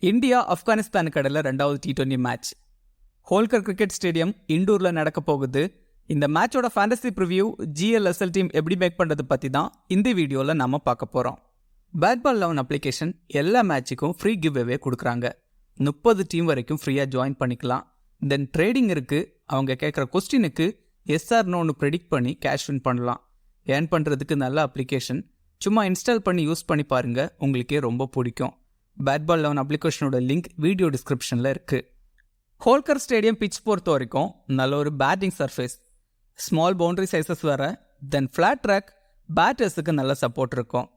India ஆப்கானிஸ்தானுக்கு இடையில 2வது T20 match Holkar cricket stadium இண்டூரில் நடக்க போகுது. இந்த மேட்சோட ஃபேண்டசி ப்ரிவ்யூ GLSL டீம் எப்படி மேக் பண்ணுறது பற்றி தான் இந்த வீடியோவில் நம்ம பார்க்க போகிறோம். பேட் பால் 11 அப்ளிகேஷன் எல்லா மேட்சுக்கும் ஃப்ரீ கிவ் அவே கொடுக்குறாங்க. 30 டீம் வரைக்கும் ஃப்ரீயாக ஜாயின் பண்ணிக்கலாம். தென் ட்ரேடிங் இருக்குது. அவங்க கேட்குற கொஸ்டினுக்கு எஸ்ஆர்னோன்னு ப்ரெடிக்ட் பண்ணி கேஷ் வின் பண்ணலாம். ஏர்ன் பண்ணுறதுக்கு நல்ல அப்ளிகேஷன். சும்மா இன்ஸ்டால் பண்ணி யூஸ் பண்ணி பாருங்கள், உங்களுக்கே ரொம்ப பிடிக்கும். பேட் பால் 11 அப்ளிகேஷனோட லிங்க் வீடியோ டிஸ்கிரிப்ஷனில் இருக்குது. ஹோல்கர் ஸ்டேடியம் பிட்ச் பொறுத்த வரைக்கும் நல்ல ஒரு batting surface, small boundary sizes வேறு, தென் ஃப்ளாட் ட்ராக், பேட்டர்ஸுக்கு நல்ல சப்போர்ட் இருக்கும்.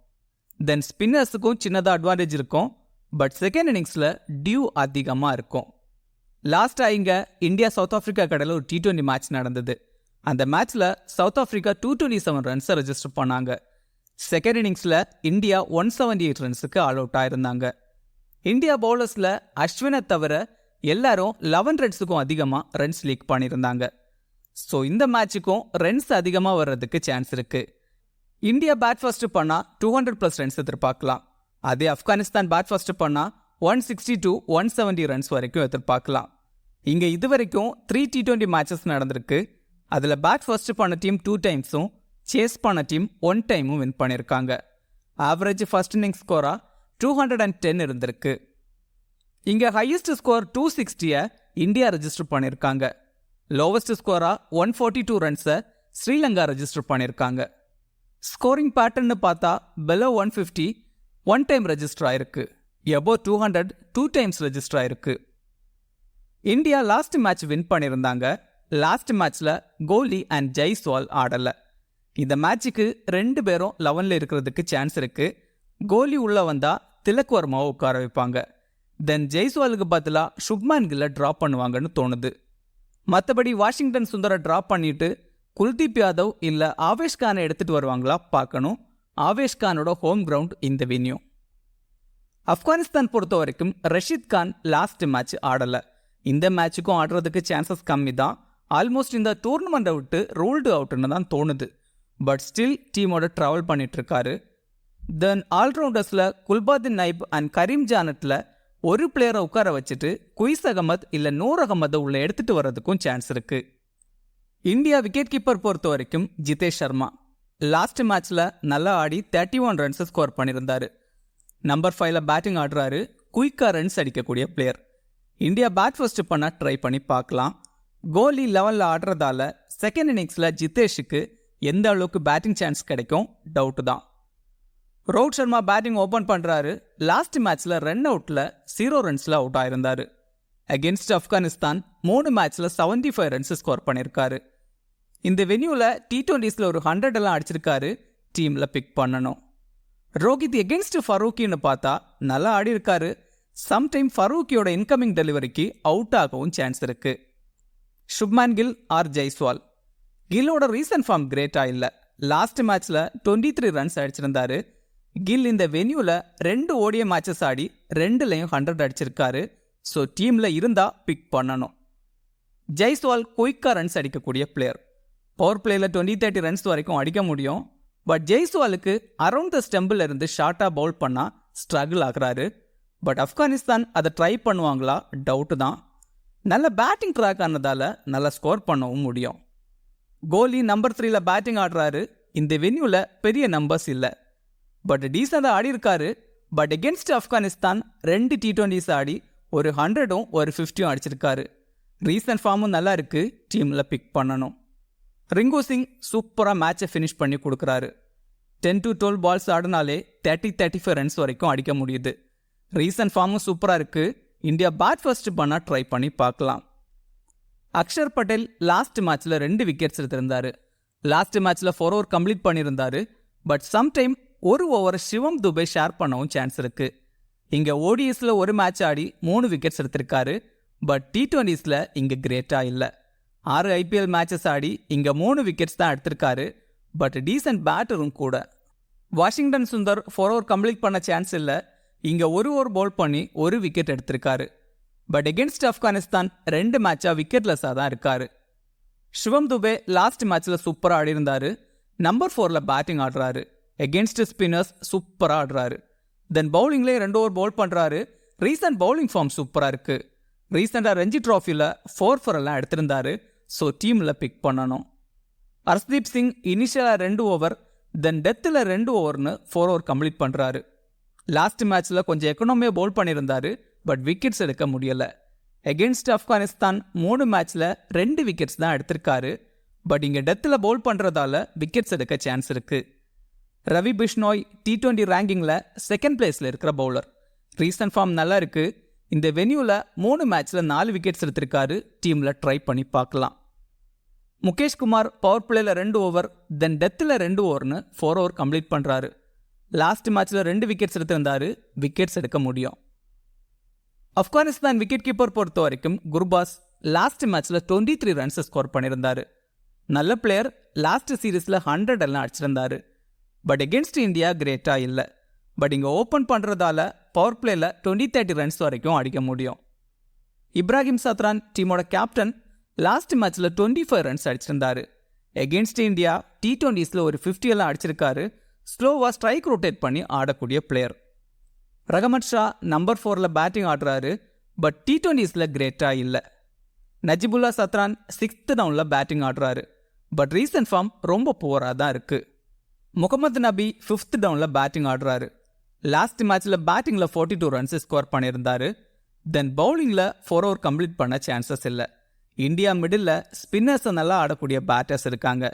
தென் ஸ்பின்னர்ஸுக்கும் சின்னதாக அட்வான்டேஜ் இருக்கும். பட் செகண்ட் இன்னிங்ஸில் டியூ அதிகமாக இருக்கும். லாஸ்ட்டாக இங்கே இந்தியா சவுத் ஆஃப்ரிக்கா கடையில் ஒரு T20 மேட்ச் நடந்தது. அந்த மேட்ச்சில் சவுத் ஆஃப்ரிக்கா 227 ரன்ஸை ரெஜிஸ்டர் பண்ணாங்க. செகண்ட் இன்னிங்ஸில் இந்தியா 178 ரன்ஸுக்கு ஆல் அவுட் ஆயிருந்தாங்க. இந்தியா பவுலர்ஸில் அஸ்வினை தவிர எல்லாரும் 11 ரன்ஸுக்கும் அதிகமாக ரன்ஸ் லீக் பண்ணியிருந்தாங்க. ஸோ இந்த மேட்சுக்கும் ரன்ஸ் அதிகமாக வர்றதுக்கு சான்ஸ் இருக்குது. இந்தியா பேட் ஃபர்ஸ்ட் பண்ணால் 200+ ரன்ஸ் எதிர்பார்க்கலாம். அதே ஆப்கானிஸ்தான் பேட் ஃபர்ஸ்ட் பண்ணால் 160 to 170 ரன்ஸ் வரைக்கும் எதிர்பார்க்கலாம். இங்கே இது வரைக்கும் 3 T20 மேட்சஸ் நடந்திருக்கு. அதில் பேட் ஃபர்ஸ்ட் பண்ண டீம் 2 டைம்ஸும் சேஸ் பண்ண டீம் 1 டைமும் வின் பண்ணியிருக்காங்க. ஆவரேஜ் ஃபர்ஸ்ட் இன்னிங்ஸ் ஸ்கோராக 210 இருந்திருக்கு. இங்கே ஹையஸ்ட் ஸ்கோர் 260 இந்தியா ரெஜிஸ்டர் பண்ணியிருக்காங்க. லோவஸ்ட் ஸ்கோராக 142 ரன்ஸை ஸ்ரீலங்கா ரெஜிஸ்டர் பண்ணியிருக்காங்க. ஸ்கோரிங் பேட்டர்ன்னு பார்த்தா below 150 1 டைம் ரெஜிஸ்டர் ஆயிருக்கு. above 200 2 டைம்ஸ் ரெஜிஸ்டர் ஆயிருக்கு. இந்தியா லாஸ்ட் மேட்ச் வின் பண்ணியிருந்தாங்க. லாஸ்ட் மேட்ச்சில் கோலி அண்ட் ஜெய்ஸ்வால் ஆடலை. இந்த மேட்சுக்கு 2 பேரும் 11ல் இருக்கிறதுக்கு சான்ஸ் இருக்குது. கோலி உள்ளே வந்தால் திலக் வர்மாவை உட்கார வைப்பாங்க. தென் ஜெய்ஸ்வாலுக்கு பதிலாக சுப்மான் கில்லை ட்ராப் பண்ணுவாங்கன்னு தோணுது. மற்றபடி வாஷிங்டன் சுந்தரை ட்ராப் பண்ணிட்டு குல்தீப் யாதவ் இல்லை ஆவேஷ் கானை எடுத்துகிட்டு வருவாங்களா பார்க்கணும். ஆவேஷ் கானோட ஹோம் கிரவுண்ட் இந்த வென்யூ. ஆப்கானிஸ்தான் பொறுத்த வரைக்கும் ரஷீத் கான் லாஸ்ட் மேட்ச் ஆடலை. இந்த மேட்சுக்கும் ஆடுறதுக்கு சான்சஸ் கம்மி தான். ஆல்மோஸ்ட் இந்த டூர்னமெண்ட்டை விட்டு ரூல்டு அவுட்னு தான் தோணுது. பட் ஸ்டில் டீமோட ட்ராவல் பண்ணிட்டுருக்காரு. தென் ஆல்ரவுண்டர்ஸில் குல்பாதின் நைப் அண்ட் கரீம் ஜானட்டில் ஒரு பிளேயரை உட்கார வச்சுட்டு குயிஸ் அகமத் இல்லை நூர் அகமதை உள்ள எடுத்துகிட்டு வர்றதுக்கும் சான்ஸ் இருக்குது. இந்தியா விக்கெட் கீப்பர் பொறுத்த வரைக்கும் ஜிதேஷ் சர்மா லாஸ்ட் மேட்ச்சில் நல்லா ஆடி 31 ரன்ஸ் ஸ்கோர் பண்ணியிருந்தார். நம்பர் 5ல் பேட்டிங் ஆடுறாரு. குயிக்காக ரன்ஸ் அடிக்கக்கூடிய பிளேயர். இந்தியா பேட் ஃபர்ஸ்ட் பண்ண ட்ரை பண்ணி பார்க்கலாம். கோலி லெவலில் ஆடுறதால செகண்ட் இன்னிங்ஸில் ஜிதேஷுக்கு எந்த அளவுக்கு பேட்டிங் சான்ஸ் கிடைக்கும் டவுட்டு தான். ரோஹித் சர்மா பேட்டிங் ஓப்பன் பண்ணுறாரு. லாஸ்ட் மேட்ச்சில் ரன் அவுட்டில் 0 ரன்ஸில் அவுட் ஆயிருந்தார். அகென்ஸ்ட் ஆப்கானிஸ்தான் 3 மேட்ச்சில் 75 ரன்ஸ் ஸ்கோர் பண்ணியிருக்காரு. இந்த வென்யூவில் T20ஸில் ஒரு 100 எல்லாம் அடிச்சிருக்காரு. டீமில் பிக் பண்ணணும். ரோஹித் எகென்ஸ்ட் ஃபரூக்கின்னு பார்த்தா நல்லா ஆடி இருக்காரு. சம்டைம் ஃபரூக்கியோட இன்கமிங் டெலிவரிக்கு அவுட் ஆகவும் சான்ஸ் இருக்குது. சுப்மான் கில் ஆர் ஜெய்ஸ்வால். கில்லோட ரீசன்ட் ஃபார்ம் கிரேட்டாக இல்லை. லாஸ்ட் மேட்ச்சில் 23 ரன்ஸ் அடிச்சிருந்தாரு. கில் இந்த வென்யூவில் 2 ODI மேட்சஸ் ஆடி 2லையும் 100 அடிச்சிருக்காரு. ஸோ டீமில் இருந்தால் பிக் பண்ணணும். ஜெய்ஸ்வால் குயிக்காக ரன்ஸ் அடிக்கக்கூடிய பிளேயர். பவர் பிளேயில் 20-30 ரன்ஸ் வரைக்கும் அடிக்க முடியும். பட் ஜெய்ஸ்வாலுக்கு அரவுண்ட் த ஸ்டெம்பில் இருந்து ஷார்ட்டாக பவுல் பண்ணால் ஸ்ட்ரகிள் ஆகுறாரு. பட் ஆப்கானிஸ்தான் அதை ட்ரை பண்ணுவாங்களா டவுட்டு தான். நல்ல பேட்டிங் ட்ராக் ஆனதால் நல்லா ஸ்கோர் பண்ணவும் முடியும். கோலி நம்பர் 3ல் பேட்டிங் ஆடுறாரு. இந்த வென்யூவில் பெரிய நம்பர்ஸ் இல்லை. பட் டீசெண்டாக ஆடி இருக்காரு. பட் எகென்ஸ்ட் ஆப்கானிஸ்தான் 2 T20s ஆடி ஒரு 100ம் ஒரு 50ம் அடிச்சிருக்காரு. ரீசன்ட் ஃபார்மும் நல்லா இருக்குது. டீமில் பிக் பண்ணணும். ரிங்கு சிங் சூப்பராக மேட்சை ஃபினிஷ் பண்ணி கொடுக்குறாரு. 10 to 12 பால்ஸ் ஆடினாலே 30-35 ரன்ஸ் வரைக்கும் அடிக்க முடியுது. ரீசன்ட் ஃபார்மும் சூப்பராக இருக்குது. இந்தியா பேட் ஃபர்ஸ்ட் பண்ண ட்ரை பண்ணி பார்க்கலாம். அக்ஷர் பட்டேல் லாஸ்ட் மேட்ச்சில் 2 விக்கெட்ஸ் எடுத்திருந்தார். லாஸ்ட் மேட்ச்சில் 4 ஓவர் கம்ப்ளீட் பண்ணியிருந்தார். பட் சம்டைம் ஒரு ஓவர் சிவம் துபே ஷேர் பண்ணவும் சான்ஸ் இருக்குது. இங்கே ODIஸில் ஒரு மேட்ச் ஆடி 3 விக்கெட்ஸ் எடுத்திருக்காரு. பட் T20ஸில் இங்கே கிரேட்டாக இல்லை. 6 IPL மேட்சஸ் ஆடி இங்கே 3 விக்கெட்ஸ் தான் எடுத்திருக்காரு. பட் டீசன்ட் பேட்டரும் கூட. வாஷிங்டன் சுந்தர் 4 ஓவர் கம்ப்ளீட் பண்ண சான்ஸ் இல்லை. இங்கே ஒரு ஓவர் பவுல் பண்ணி 1 விக்கெட் எடுத்திருக்காரு. பட் எகென்ஸ்ட் ஆப்கானிஸ்தான் 2 மேட்சாக விக்கெட்லெஸ்ஸாக தான் இருக்காரு. சிவம் துபே லாஸ்ட் மேட்ச்சில் சூப்பராக ஆடி இருந்தார். நம்பர் 4ல் பேட்டிங் ஆடுறாரு. எகென்ஸ்ட் ஸ்பின்னர்ஸ் சூப்பராக ஆடுறாரு. தென் பவுலிங்லேயே 2 ஓவர் பவுல் பண்ணுறாரு. ரீசன்ட் பவுலிங் ஃபார்ம் சூப்பராக இருக்குது. ரீசெண்டாக ரஞ்சி ட்ராஃபியில் 4 எல்லாம் எடுத்திருந்தாரு. ஸோ டீமில் பிக் பண்ணணும். ஹர்ஷ்தீப் சிங் இனிஷியலாக 2 ஓவர் தென் டெத்தில் 2 ஓவர்னு 4 ஓவர் கம்ப்ளீட் பண்ணுறாரு. லாஸ்ட் மேட்ச்சில் கொஞ்சம் எக்கனாமியாக பவுல் பண்ணியிருந்தாரு. பட் விக்கெட்ஸ் எடுக்க முடியலை. எகென்ஸ்ட் ஆப்கானிஸ்தான் 3 மேட்ச்சில் 2 விக்கெட்ஸ் தான் எடுத்திருக்காரு. பட் இங்கே டெத்தில் பவுல் பண்ணுறதால விக்கெட்ஸ் எடுக்க சான்ஸ் இருக்குது. ரவி பிஷ்னோய் T20 ரேங்கிங்கில் 2nd பிளேஸில் இருக்கிற பவுலர். ரீசன்ட் ஃபார்ம் நல்லா இருக்குது. இந்த வென்யூவில் 3 மேட்ச்சில் 4 விக்கெட்ஸ் எடுத்திருக்காரு. டீமில் ட்ரை பண்ணி பார்க்கலாம். முகேஷ் குமார் பவர் பிளேயில் 2 ஓவர் தென் டெத்தில் 2 ஓவர்னு 4 ஓவர் கம்ப்ளீட் பண்ணுறாரு. லாஸ்ட் மேட்ச்சில் 2 விக்கெட்ஸ் எடுத்திருந்தாரு. விக்கெட்ஸ் எடுக்க முடியும். ஆப்கானிஸ்தான் விக்கெட் கீப்பர் பொறுத்த வரைக்கும் குர்பாஸ் லாஸ்ட் மேட்ச்சில் 23 ரன்ஸ் ஸ்கோர் பண்ணியிருந்தாரு. நல்ல பிளேயர். லாஸ்ட் சீரீஸில் 100 எல்லாம் அடிச்சிருந்தாரு. பட் எகென்ஸ்ட் இந்தியா கிரேட்டாக இல்லை. பட் இங்கே ஓப்பன் பண்ணுறதால பவர் பிளேயில் 20-30 ரன்ஸ் வரைக்கும் அடிக்க முடியும். இப்ராஹிம் சத்ரான் டீமோட கேப்டன் லாஸ்ட் மேட்ச்சில் 25 ரன்ஸ் அடிச்சிருந்தாரு. எகென்ஸ்ட் இந்தியா T20ஸில் ஒரு 50 எல்லாம் அடிச்சிருக்காரு. ஸ்லோவாக ஸ்ட்ரைக் ரொட்டேட் பண்ணி ஆடக்கூடிய பிளேயர். ரஹமத் ஷா நம்பர் 4ல் பேட்டிங் ஆடுறாரு. பட் T20ஸில் கிரேட்டாக இல்லை. நஜிபுல்லா சத்ரான் 6th டவுனில் பேட்டிங் ஆடுறாரு. பட் ரீசன்ட் ஃபார்ம் ரொம்ப புவராக தான் இருக்குது. முகமது நபி 5th டவுனில் பேட்டிங் ஆடுறாரு. லாஸ்ட் மேட்ச்சில் பேட்டிங்கில் 42 ரன்ஸ் ஸ்கோர் பண்ணியிருந்தாரு. தென் பவுலிங்கில் 4 ஓவர் கம்ப்ளீட் பண்ண சான்சஸ் இல்லை. இந்தியா மிடில் ஸ்பின்னர்ஸை நல்லா ஆடக்கூடிய பேட்டர்ஸ் இருக்காங்க.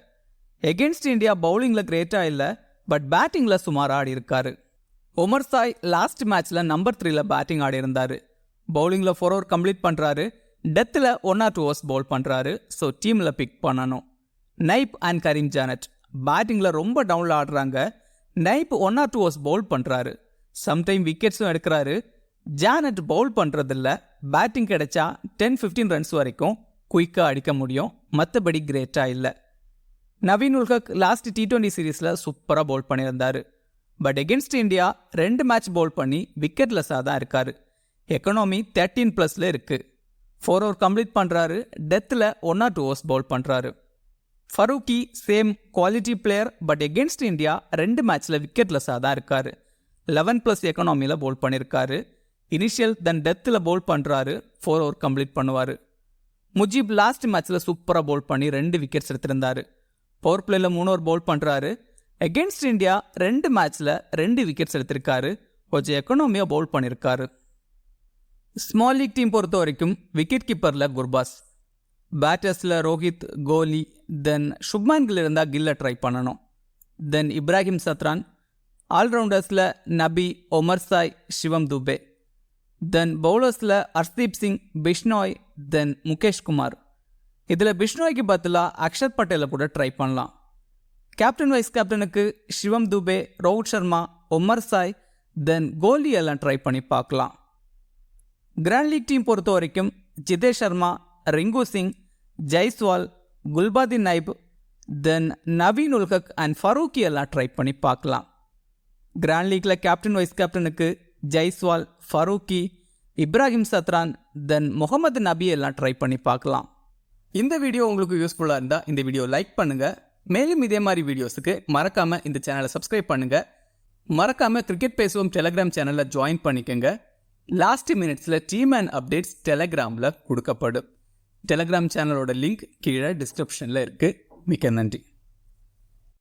எகென்ஸ்ட் இந்தியா பவுலிங்கில் கிரேட்டாக இல்லை. பட் பேட்டிங்கில் சுமார் ஆடி இருக்காரு. உமர் சாய் லாஸ்ட் மேட்ச்சில் நம்பர் 3ல் பேட்டிங் ஆடி இருந்தார். பவுலிங்கில் 4 ஓவர் கம்ப்ளீட் பண்ணுறாரு. டெத்தில் 1 or 2 ஓவர்ஸ் பவுல் பண்ணுறாரு. ஸோ டீமில் பிக் பண்ணணும். நைப் அண்ட் கரீம் ஜானட் பேட்டிங்கில் ரொம்ப டவுனில் ஆடுறாங்க. நைப் 1 or 2 ஓவர்ஸ் பவுல் பண்ணுறாரு. சம்டைம் விக்கெட்ஸும் எடுக்கிறாரு. ஜானட் பவுல் பண்ணுறதில்ல. பேட்டிங் கிடைச்சா 10-15 ரன்ஸ் வரைக்கும் குயிக்காக அடிக்க முடியும். மற்றபடி கிரேட்டாக இல்லை. நவீன் உல் ஹக் லாஸ்ட் T20 சீரீஸில் சூப்பராக பவுல் பண்ணியிருந்தார். But against India 2 match bowl பண்ணி விக்கெட்லெஸ்ஸாக தான் இருக்கார். எக்கனாமி 13+ இருக்குது. 4 ஓவர் கம்ப்ளீட் பண்ணுறாரு. டெத்தில் 1 or 2 ஓவர்ஸ் பவுல் பண்ணுறாரு. Farooqi same quality player. But against India 2 மேட்ச்சில் விக்கெட்லெஸ்ஸாக தான் இருக்கார். 11+ எக்கனாமியில் பவுல் பண்ணியிருக்காரு. இனிஷியல் தென் டெத்தில் பவுல் பண்ணுறாரு. 4 ஓவர் கம்ப்ளீட் பண்ணுவார். முஜீப் லாஸ்ட் மேட்ச்சில் சூப்பராக பவுல் பண்ணி 2 விக்கெட்ஸ் எடுத்திருந்தார். பவர் பிளேயில் 3 ஓவர் பவுல் பண்ணுறாரு. எகென்ஸ்ட் இந்தியா 2 மேட்ச்சில் 2 விக்கெட்ஸ் எடுத்திருக்காரு. கொஞ்சம் எக்கனாமியாக பவுல் பண்ணியிருக்காரு. ஸ்மால் லீக் டீம் பொறுத்த வரைக்கும் விக்கெட் கீப்பரில் குர்பாஸ். பேட்டர்ஸில் ரோஹித், கோலி, தென் சுப்மான் கில் இருந்தால் கில்லை ட்ரை பண்ணணும். தென் இப்ராஹிம் சத்ரான். ஆல்ரவுண்டர்ஸில் நபி, ஒமர் சாய், சிவம் துபே. தென் பவுலர்ஸில் ஹர்ஷ்தீப் சிங், பிஷ்னோய், தென் முகேஷ் குமார். இதில் பிஷ்னோய்க்கு பதிலாக அக்ஷர் பட்டேலை கூட ட்ரை பண்ணலாம். கேப்டன் வைஸ் கேப்டனுக்கு சிவம் துபே, ரோஹித் சர்மா, ஒமர் சாய், தென் கோலி எல்லாம் ட்ரை பண்ணி பார்க்கலாம். கிராண்ட் லீக் டீம் பொறுத்த வரைக்கும் ஜிதேஷ் சர்மா, ரிங்கு சிங், ஜெய்ஸ்வால், குல்பாதின் நைப், தென் நவீன் உல் ஹக் அண்ட் ஃபரூக்கி எல்லாம் ட்ரை பண்ணி பார்க்கலாம். கிராண்ட் லீக்கில் கேப்டன் வைஸ் கேப்டனுக்கு ஜெய்ஸ்வால், ஃபரூக்கி, இப்ராஹிம் சத்ரான், தென் முகமது நபி எல்லாம் ட்ரை பண்ணி பார்க்கலாம். இந்த வீடியோ உங்களுக்கு யூஸ்ஃபுல்லாக இருந்தால் இந்த வீடியோ லைக் பண்ணுங்கள். மேலும் இதே மாதிரி வீடியோஸுக்கு மறக்காமல் இந்த சேனலை சப்ஸ்கிரைப் பண்ணுங்கள். மறக்காமல் கிரிக்கெட் பேசுவோம் டெலகிராம் சேனலில் ஜாயின் பண்ணிக்கோங்க. லாஸ்ட் மினிட்ஸில் டீம் அண்ட் அப்டேட்ஸ் டெலகிராமில் கொடுக்கப்படும். டெலகிராம் சேனலோட லிங்க் கீழே டிஸ்கிரிப்ஷனில் இருக்குது. மிக்க நன்றி.